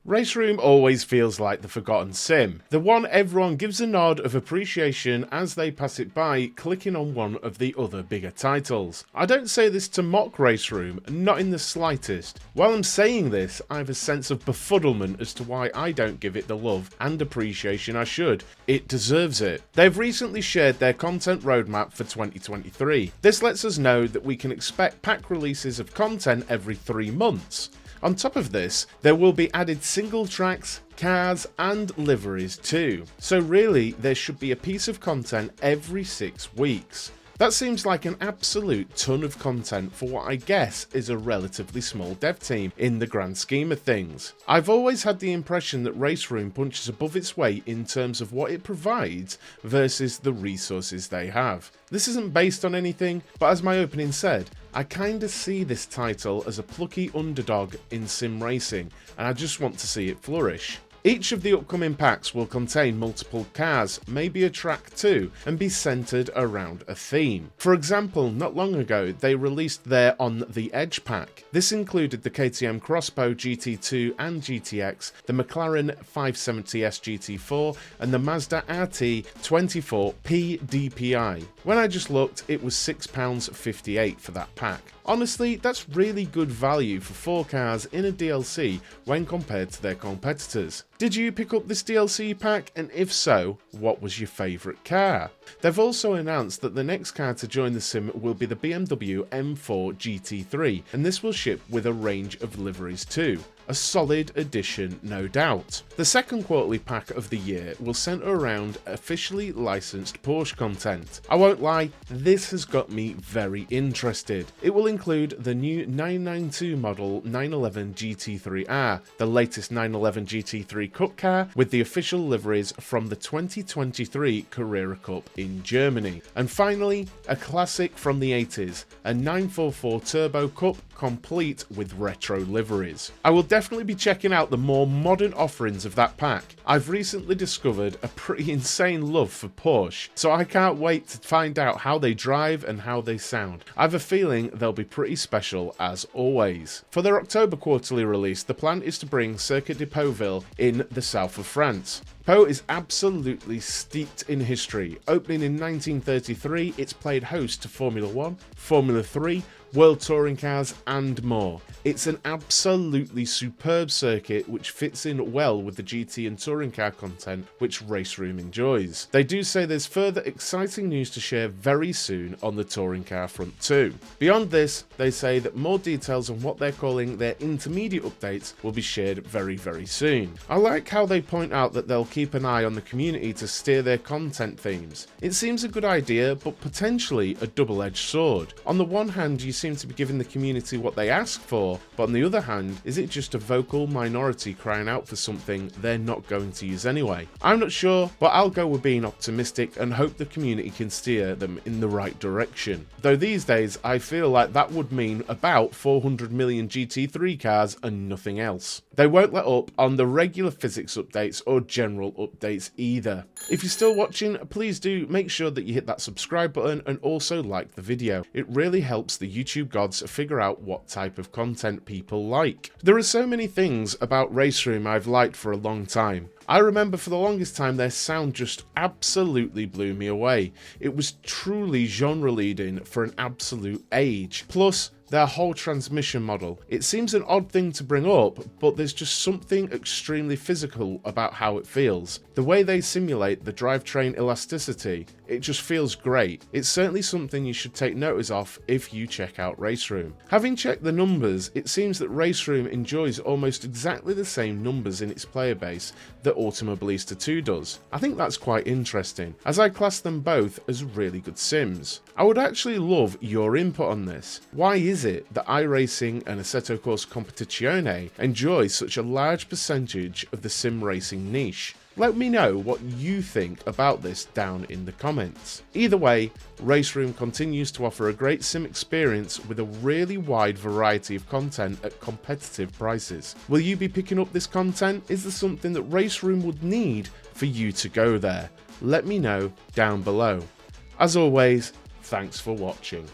Raceroom always feels like the forgotten sim, the one everyone gives a nod of appreciation as they pass it by clicking on one of the other bigger titles. I don't say this to mock Raceroom, not in the slightest. While I'm saying this, I have a sense of befuddlement as to why I don't give it the love and appreciation I should. It deserves it. They've recently shared their content roadmap for 2023. This lets us know that we can expect pack releases of content every 3 months. On top of this, there will be added single tracks, cars and liveries too. So really, there should be a piece of content every 6 weeks. That seems like an absolute ton of content for what I guess is a relatively small dev team in the grand scheme of things. I've always had the impression that Raceroom punches above its weight in terms of what it provides versus the resources they have. This isn't based on anything, but as my opening said, I kinda see this title as a plucky underdog in sim racing, and I just want to see it flourish. Each of the upcoming packs will contain multiple cars, maybe a track too, and be centered around a theme. For example, not long ago they released their On the Edge pack. This included the KTM Crossbow GT2 and GTX, the McLaren 570S GT4 and the Mazda RT24 PDPI. When I just looked, it was £6.58 for that pack. Honestly, that's really good value for 4 cars in a DLC when compared to their competitors. Did you pick up this DLC pack, and if so, what was your favourite car? They've also announced that the next car to join the sim will be the BMW M4 GT3, and this will ship with a range of liveries too. A solid addition, no doubt. The second quarterly pack of the year will centre around officially licensed Porsche content. I won't lie, this has got me very interested. It will include the new 992 model 911 GT3R, the latest 911 GT3 Cup car with the official liveries from the 2023 Carrera Cup in Germany. And finally, a classic from the 80s, a 944 Turbo Cup complete with retro liveries. I will definitely be checking out the more modern offerings of that pack. I've recently discovered a pretty insane love for Porsche, so I can't wait to find out how they drive and how they sound. I have a feeling they'll be pretty special as always. For their October quarterly release, the plan is to bring Circuit de Ville in the south of France. Pau is absolutely steeped in history. Opening in 1933, it's played host to Formula 1, Formula 3, World Touring Cars and more. It's an absolutely superb circuit which fits in well with the GT and touring car content which Raceroom enjoys. They do say there's further exciting news to share very soon on the touring car front too. Beyond this, they say that more details on what they're calling their intermediate updates will be shared very soon. I like how they point out that they'll keep an eye on the community to steer their content themes. It seems a good idea, but potentially a double-edged sword. On the one hand, you seem to be giving the community what they ask for, but on the other hand, is it just a vocal minority crying out for something they're not going to use anyway? I'm not sure, but I'll go with being optimistic and hope the community can steer them in the right direction. Though these days, I feel like that would mean about 400 million GT3 cars and nothing else. They won't let up on the regular physics updates or general updates either. If you're still watching, please do make sure that you hit that subscribe button and also like the video. It really helps the YouTube gods figure out what type of content people like. There are so many things about Raceroom I've liked for a long time. I remember for the longest time their sound just absolutely blew me away. It was truly genre leading for an absolute age. Plus, their whole transmission model. It seems an odd thing to bring up, but there's just something extremely physical about how it feels. The way they simulate the drivetrain elasticity, it just feels great. It's certainly something you should take notice of if you check out Raceroom. Having checked the numbers, it seems that Raceroom enjoys almost exactly the same numbers in its player base that Automobilista 2 does. I think that's quite interesting, as I class them both as really good sims. I would actually love your input on this. Why is it that iRacing and Assetto Corsa Competizione enjoy such a large percentage of the sim racing niche? Let me know what you think about this down in the comments. Either way, Raceroom continues to offer a great sim experience with a really wide variety of content at competitive prices. Will you be picking up this content? Is there something that Raceroom would need for you to go there? Let me know down below. As always, thanks for watching.